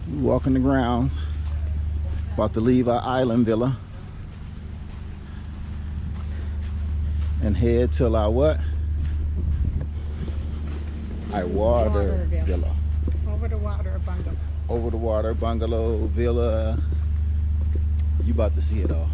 We walking the grounds. About to leave our island villa and head till our what? Our water villa. Over the water bungalow. Over the water bungalow villa. You about to see it all.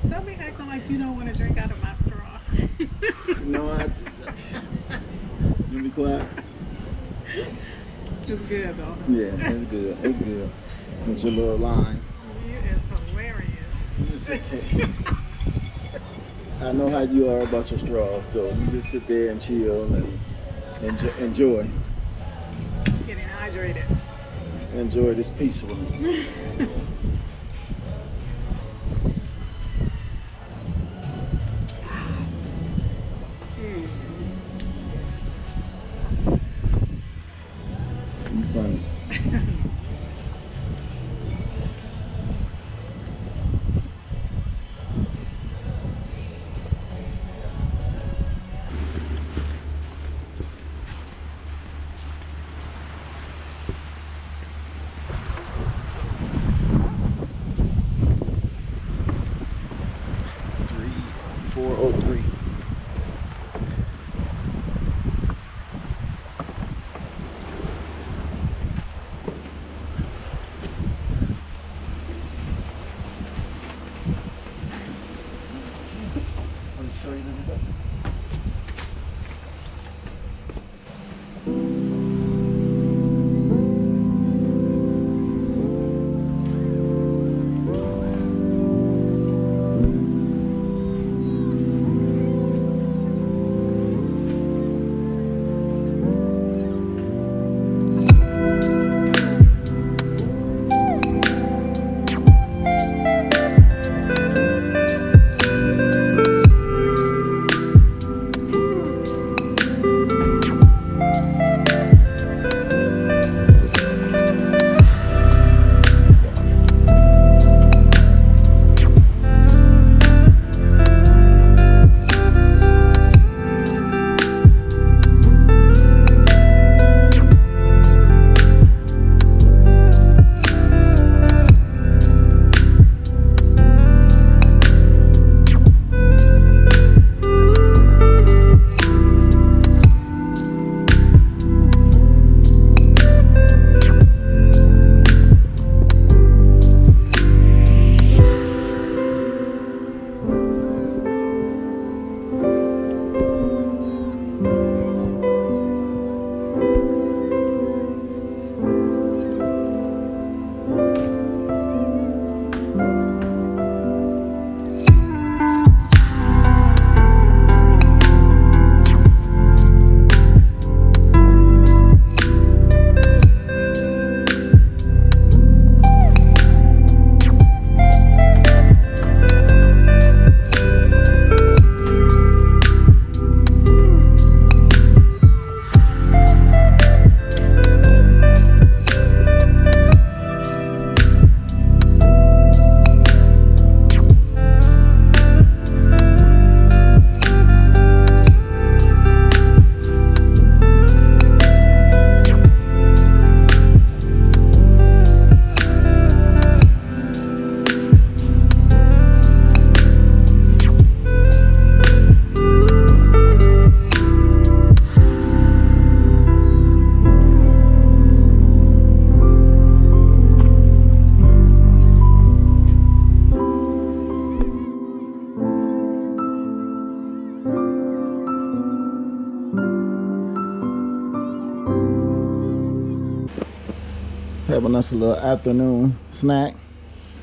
Don't be acting like you don't want to drink out of my straw. No, you be quiet. It's good though. Yeah, it's good. It's good. With your little line. You is hilarious. You just sit there. I know how you are about your straw, so you just sit there and chill and enjoy. Getting hydrated. Enjoy this peacefulness. You funny. grabbing us a little afternoon snack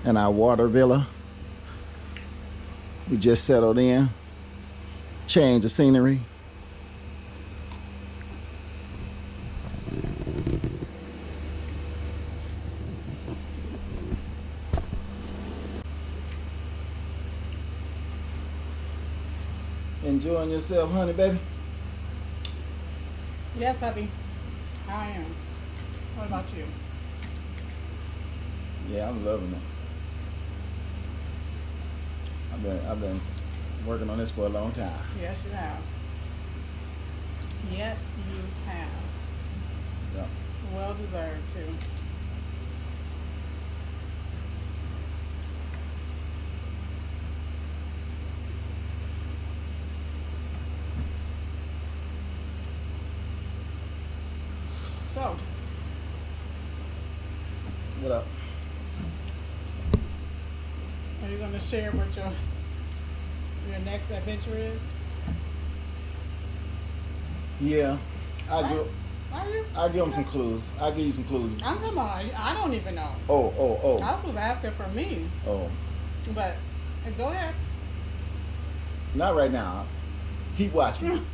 in our water villa. We just settled in, change the scenery. Enjoying yourself, honey, baby? Yes, hubby. I am. What about you? Yeah, I'm loving it. I've been working on this for a long time. Yes, you have. Yes, you have. Yeah. Well deserved, too. So, What up? are you going to share what your next adventure is? Yeah, Are you? I'll give them some clues. I'll give you some clues. I'm talking about, I don't even know. I Oh. was supposed to ask her for me, Oh, but go ahead. not right now. Keep watching.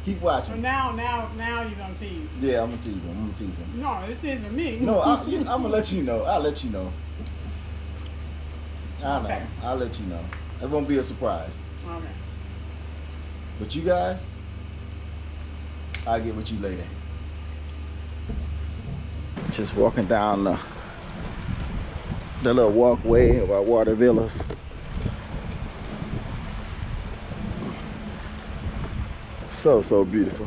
Keep So watching. now you're going to tease. Yeah, I'm gonna tease him. No, it's teasing me. No, I'm gonna let you know. I'll let you know. I know. Okay. I'll let you know. It won't be a surprise. Okay. But you guys, I'll get with you later. Just walking down the little walkway of our water villas. So beautiful.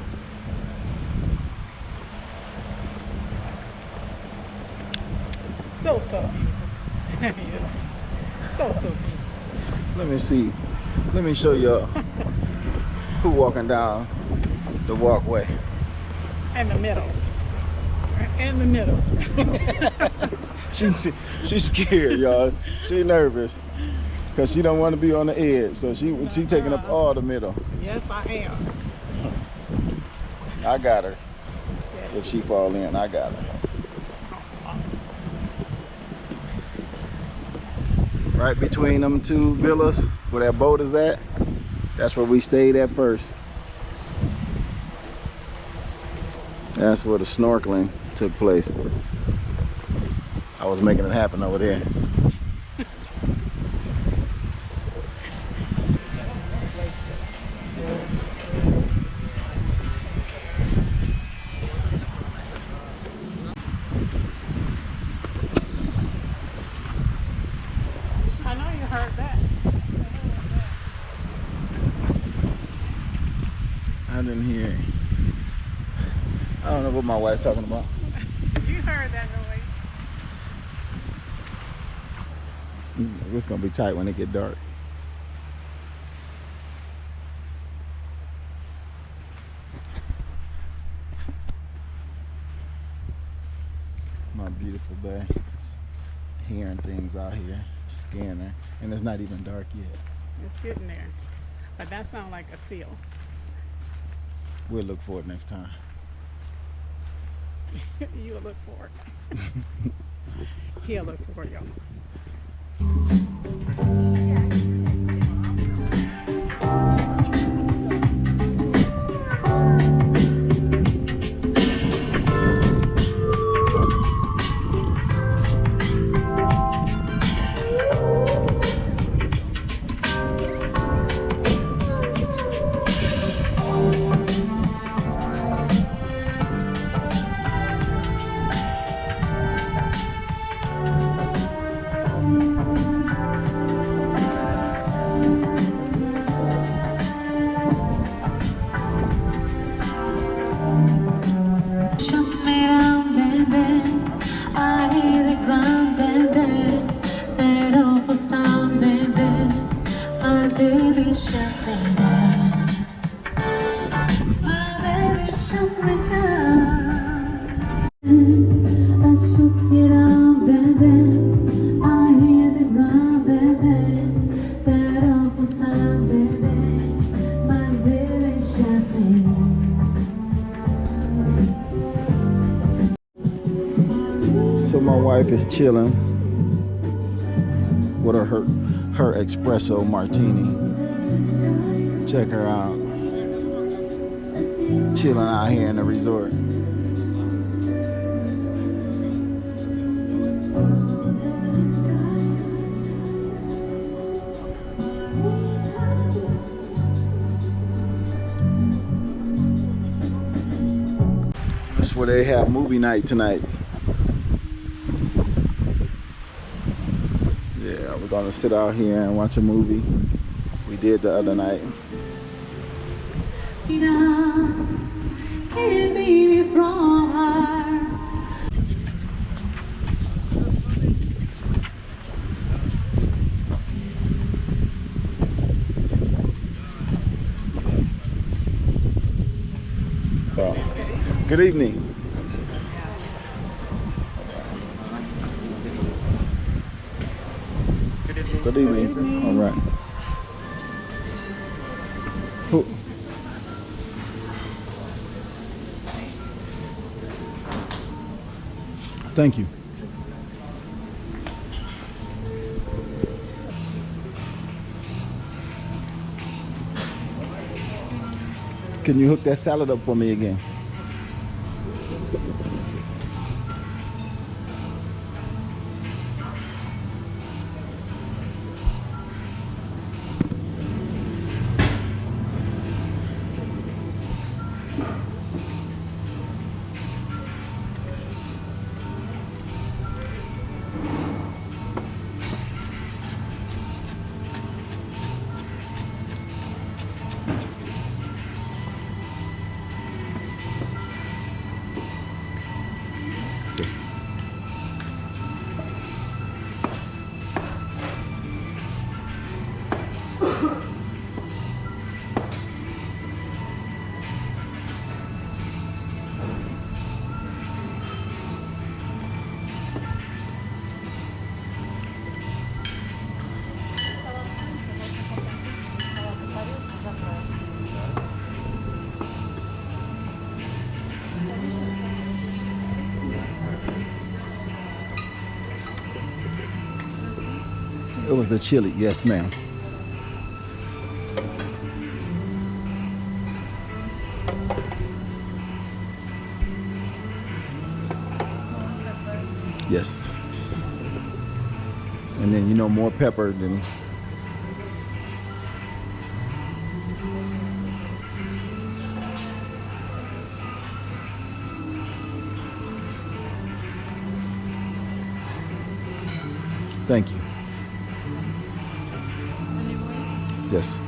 So. Yes. So. Let me see. Let me show y'all who walking down the walkway. In the middle. In the middle. She's scared, y'all. She nervous because she don't want to be on the edge. So she taking up all the middle. Yes, I am. I got her. Yes. If she fall in, I got her. Right between them two villas where that boat is at, that's where we stayed at first. That's where the snorkeling took place. I was making it happen over there. I know you heard that. I didn't hear. I don't know what my wife talking about. You heard that noise. It's gonna be tight when it get dark. My beautiful bay. Hearing things out here, scanning, and it's not even dark yet. It's getting there. But that sounds like a seal. We'll look for it next time. You'll look for it. He'll look for it, y'all. chilling with her espresso martini. Check her out. Chilling out here in the resort. That's where they have movie night tonight. Yeah, we're gonna sit out here and watch a movie. We did the other night. Good evening. Good evening. All right. Who? Thank you. Can you hook that salad up for me again? Yes. It was the chili, yes, ma'am. Yes. And then, you know, more pepper than. Thank you. Yes.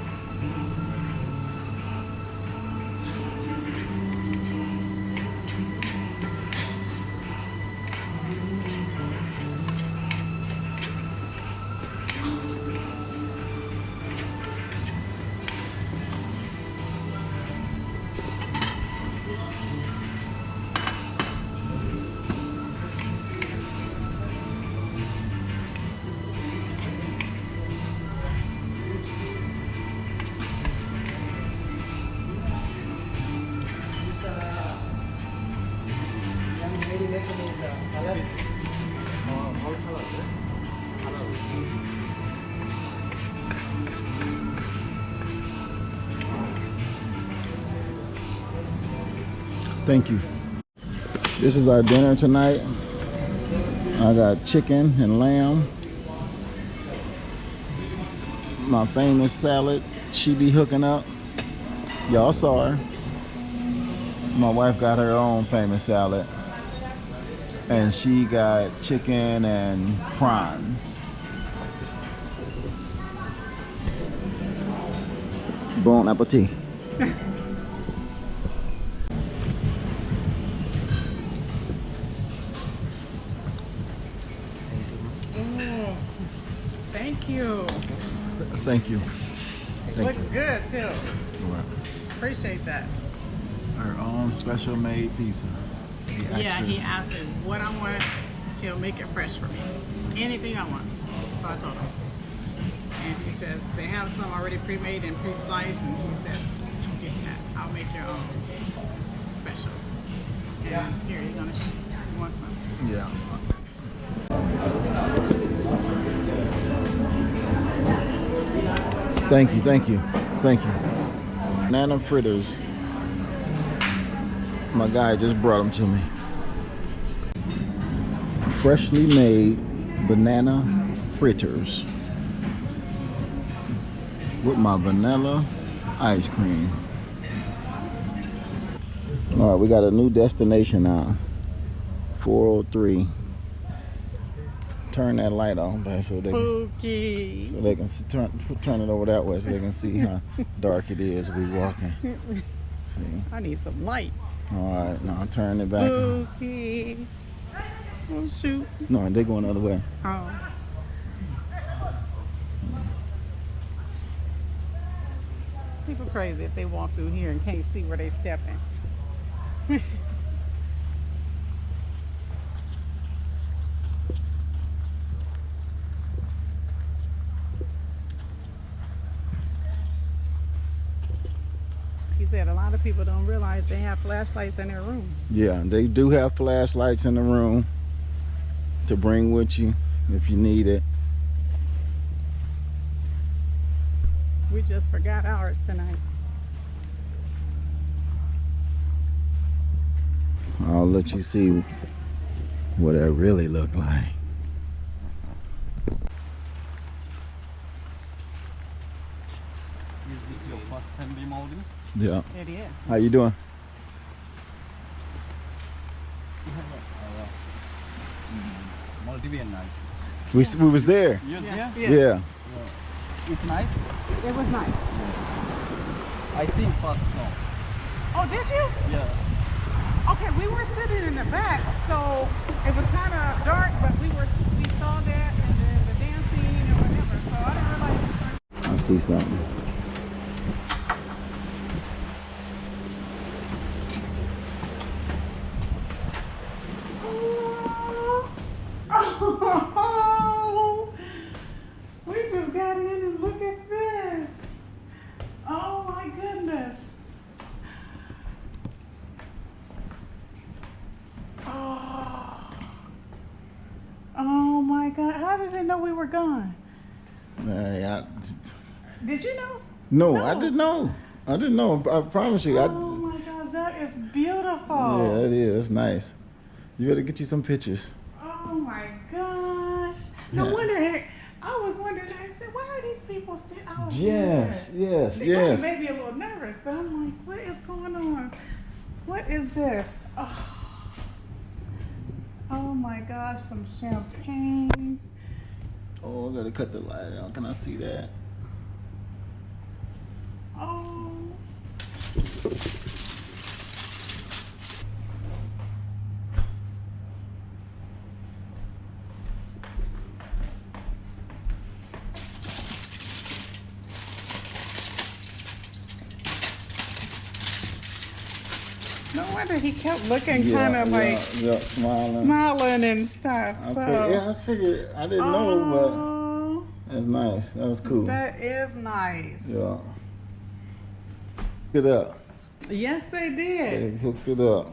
Thank you. This is our dinner tonight. I got chicken and lamb. My famous salad. She be hooking up. Y'all saw her. My wife got her own famous salad. And she got chicken and prawns. Bon appetit. Thank you. Thank you. Looks good too. Appreciate that. Our own special made pizza. He asked me what I want. He'll make it fresh for me. Anything I want. So I told him. And he says they have some already pre-made and pre-sliced, and he said, "Don't get that. I'll make your own special." And here, you want some? Yeah. Thank you, thank you, thank you. Banana fritters. My guy just brought them to me. Freshly made banana fritters with my vanilla ice cream. All right, we got a new destination now. 403. Turn that light on, babe, so they Spooky. so they can turn it over that way so they can see how dark it is we walking. See. I need some light. All right, now turn it back on. Spooky. Oh shoot. No, they going the other way. Oh. People crazy if they walk through here and can't see where they stepping. He said a lot of people don't realize they have flashlights in their rooms. Yeah, they do have flashlights in the room to bring with you if you need it. We just forgot ours tonight. I'll let you see what it really look like. Is this your first time being Maldives? Yeah. It is. How you doing? You have a Maldivian night. We was there. You're Yeah. there? Yes. Yeah. It's nice? It was nice. I think first song. Oh, did you? Yeah. Okay, we were sitting in the back, so it was kind of dark, but we saw that and then the dancing and whatever. So I didn't realize. I see something. Oh, we just got in and look at this. Oh my goodness. Oh my God. How did they know we were gone? Did you know? No, No. I didn't know. I didn't know. I promise you. Oh my God, that is beautiful. Yeah, it is. It's nice. You better get you some pictures. Oh my gosh. No Yeah. wonder. I was wondering, I said, why are these people still out Yes, here? yes, They yes. made me a little nervous, but I'm like, what is going on? What is this? Oh my gosh, some champagne. Oh, I gotta cut the light out. Can I see that? Oh. No wonder he kept looking kind of like yeah, smiling. smiling and stuff. I figured. I didn't know, Oh, but that's nice. That was cool. that is nice. Yeah. Hooked it up. Yes, they did. They hooked it up.